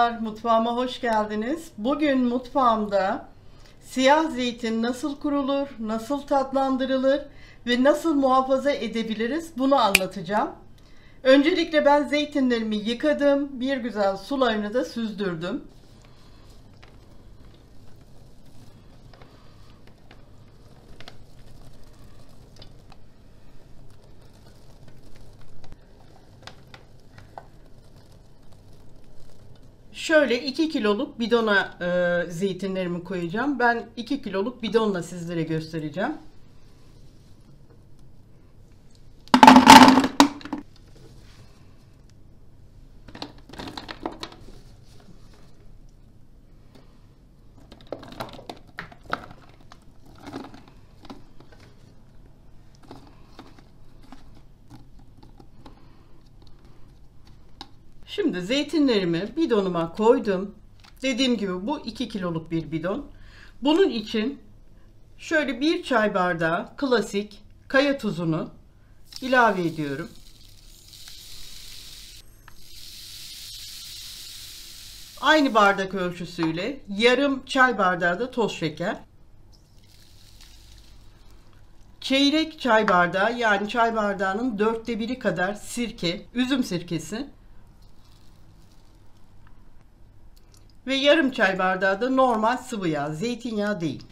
Merhabalar, mutfağıma hoş geldiniz. Bugün mutfağımda siyah zeytin nasıl kurulur, nasıl tatlandırılır ve nasıl muhafaza edebiliriz bunu anlatacağım. Öncelikle ben zeytinlerimi yıkadım, bir güzel sularını da süzdürdüm. Şöyle 2 kiloluk bidona zeytinlerimi koyacağım. Ben 2 kiloluk bidonla sizlere göstereceğim. Şimdi zeytinlerimi bidonuma koydum. Dediğim gibi bu 2 kiloluk bir bidon. Bunun için şöyle bir çay bardağı klasik kaya tuzunu ilave ediyorum. Aynı bardak ölçüsüyle yarım çay bardağı da toz şeker. Çeyrek çay bardağı, yani çay bardağının 1/4 kadar sirke, üzüm sirkesi. Ve yarım çay bardağı da normal sıvı yağ, zeytinyağı değil.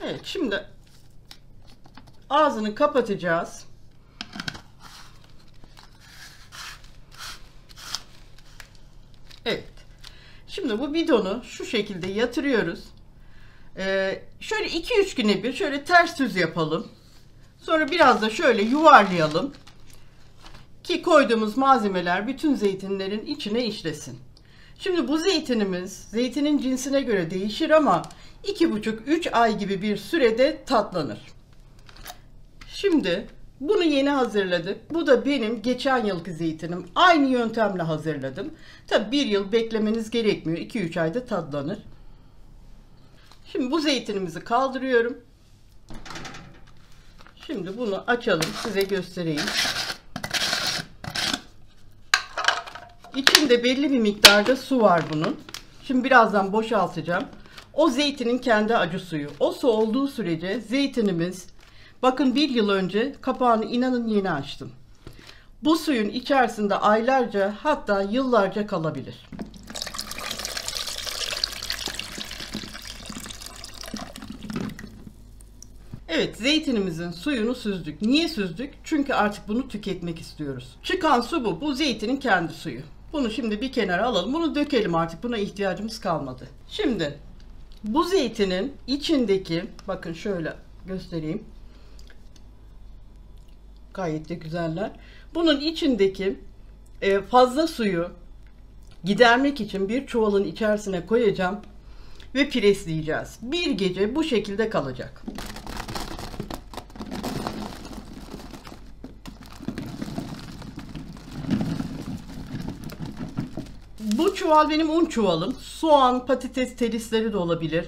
Evet, şimdi ağzını kapatacağız. Evet. Şimdi bu bidonu şu şekilde yatırıyoruz. Şöyle 2-3 güne bir şöyle ters düz yapalım. Sonra biraz da şöyle yuvarlayalım. Ki koyduğumuz malzemeler bütün zeytinlerin içine işlesin. Şimdi bu zeytinimiz zeytinin cinsine göre değişir ama 2,5-3 ay gibi bir sürede tatlanır. Şimdi bunu yeni hazırladık. Bu da benim geçen yılki zeytinim. Aynı yöntemle hazırladım. Tabi bir yıl beklemeniz gerekmiyor. 2-3 ayda tatlanır. Şimdi bu zeytinimizi kaldırıyorum. Şimdi bunu açalım, size göstereyim. İçinde belli bir miktarda su var bunun. Şimdi birazdan boşaltacağım. O zeytinin kendi acı suyu. O su olduğu sürece zeytinimiz, bakın bir yıl önce kapağını inanın yeni açtım. Bu suyun içerisinde aylarca, hatta yıllarca kalabilir. Evet, zeytinimizin suyunu süzdük. Niye süzdük? Çünkü artık bunu tüketmek istiyoruz. Çıkan su bu. Bu zeytinin kendi suyu. Bunu şimdi bir kenara alalım. Bunu dökelim artık. Buna ihtiyacımız kalmadı. Şimdi bu zeytinin içindeki, bakın şöyle göstereyim. Gayet de güzeller. Bunun içindeki fazla suyu gidermek için bir çuvalın içerisine koyacağım ve presleyeceğiz. Bir gece bu şekilde kalacak. Bu çuval benim un çuvalım. Soğan, patates terisleri de olabilir.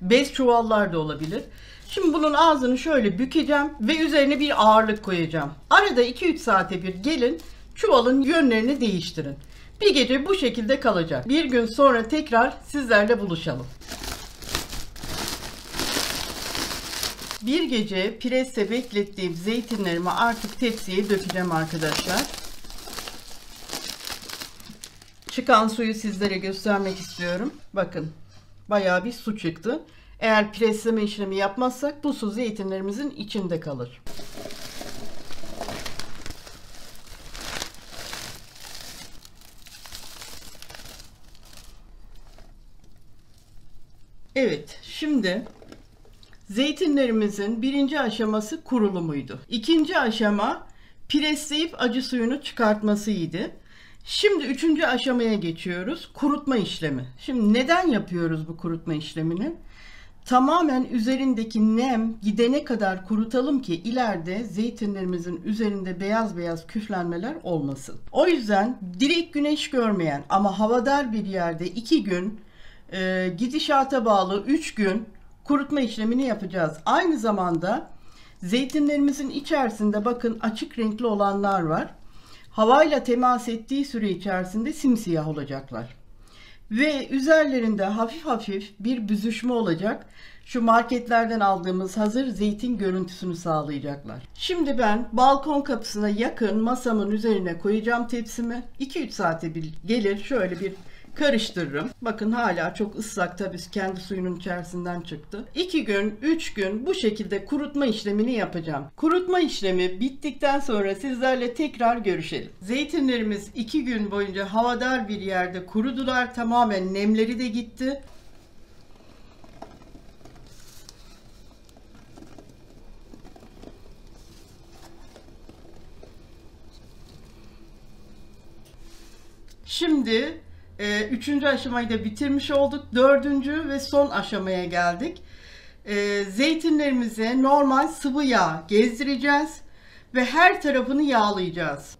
Bez çuvallar da olabilir. Şimdi bunun ağzını şöyle bükeceğim ve üzerine bir ağırlık koyacağım. Arada 2-3 saate bir gelin, çuvalın yönlerini değiştirin. Bir gece bu şekilde kalacak. Bir gün sonra tekrar sizlerle buluşalım. Bir gece preste beklettiğim zeytinlerimi artık tepsiye dökeceğim arkadaşlar. Çıkan suyu sizlere göstermek istiyorum. Bakın, bayağı bir su çıktı. Eğer presleme işlemi yapmazsak bu su zeytinlerimizin içinde kalır. Evet, şimdi zeytinlerimizin birinci aşaması kurulumuydu. İkinci aşama presleyip acı suyunu çıkartmasıydı. Şimdi üçüncü aşamaya geçiyoruz. Kurutma işlemi. Şimdi neden yapıyoruz bu kurutma işlemini? Tamamen üzerindeki nem gidene kadar kurutalım ki ileride zeytinlerimizin üzerinde beyaz beyaz küflenmeler olmasın. O yüzden direkt güneş görmeyen ama havadar bir yerde 2 gün, gidişata bağlı 3 gün kurutma işlemini yapacağız. Aynı zamanda zeytinlerimizin içerisinde bakın açık renkli olanlar var. Havayla temas ettiği süre içerisinde simsiyah olacaklar. Ve üzerlerinde hafif hafif bir büzüşme olacak. Şu marketlerden aldığımız hazır zeytin görüntüsünü sağlayacaklar. Şimdi ben balkon kapısına yakın masamın üzerine koyacağım tepsimi. 2-3 saate bir gelir, şöyle bir karıştırırım. Bakın hala çok ıslak, tabii kendi suyunun içerisinden çıktı. 2 gün, 3 gün bu şekilde kurutma işlemini yapacağım. Kurutma işlemi bittikten sonra sizlerle tekrar görüşelim. Zeytinlerimiz 2 gün boyunca havadar bir yerde kurudular. Tamamen nemleri de gitti. Şimdi üçüncü aşamayı da bitirmiş olduk. Dördüncü ve son aşamaya geldik. Zeytinlerimize normal sıvı yağ gezdireceğiz ve her tarafını yağlayacağız.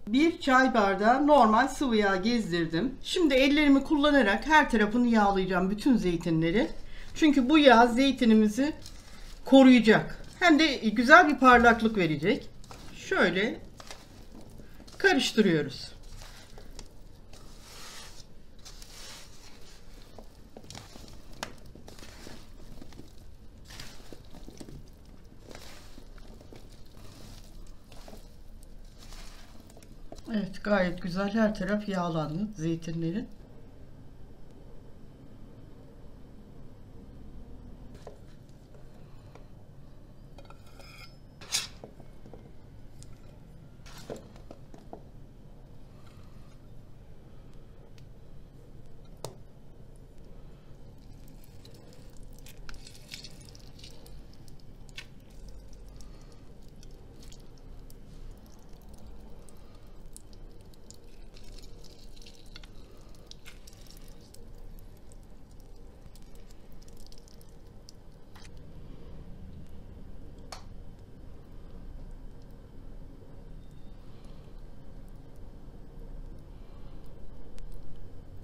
Bir çay bardağı normal sıvı yağ gezdirdim. Şimdi ellerimi kullanarak her tarafını yağlayacağım, bütün zeytinleri. Çünkü bu yağ zeytinimizi koruyacak. Hem de güzel bir parlaklık verecek. Şöyle karıştırıyoruz. Evet, gayet güzel her taraf yağlandı zeytinlerin.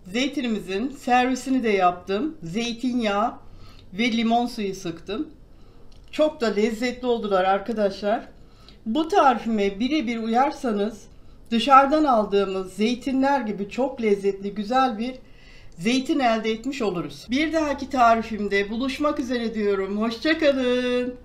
Zeytinimizin servisini de yaptım. Zeytinyağı ve limon suyu sıktım. Çok da lezzetli oldular arkadaşlar. Bu tarifime birebir uyarsanız dışarıdan aldığımız zeytinler gibi çok lezzetli, güzel bir zeytin elde etmiş oluruz. Bir dahaki tarifimde buluşmak üzere diyorum. Hoşça kalın.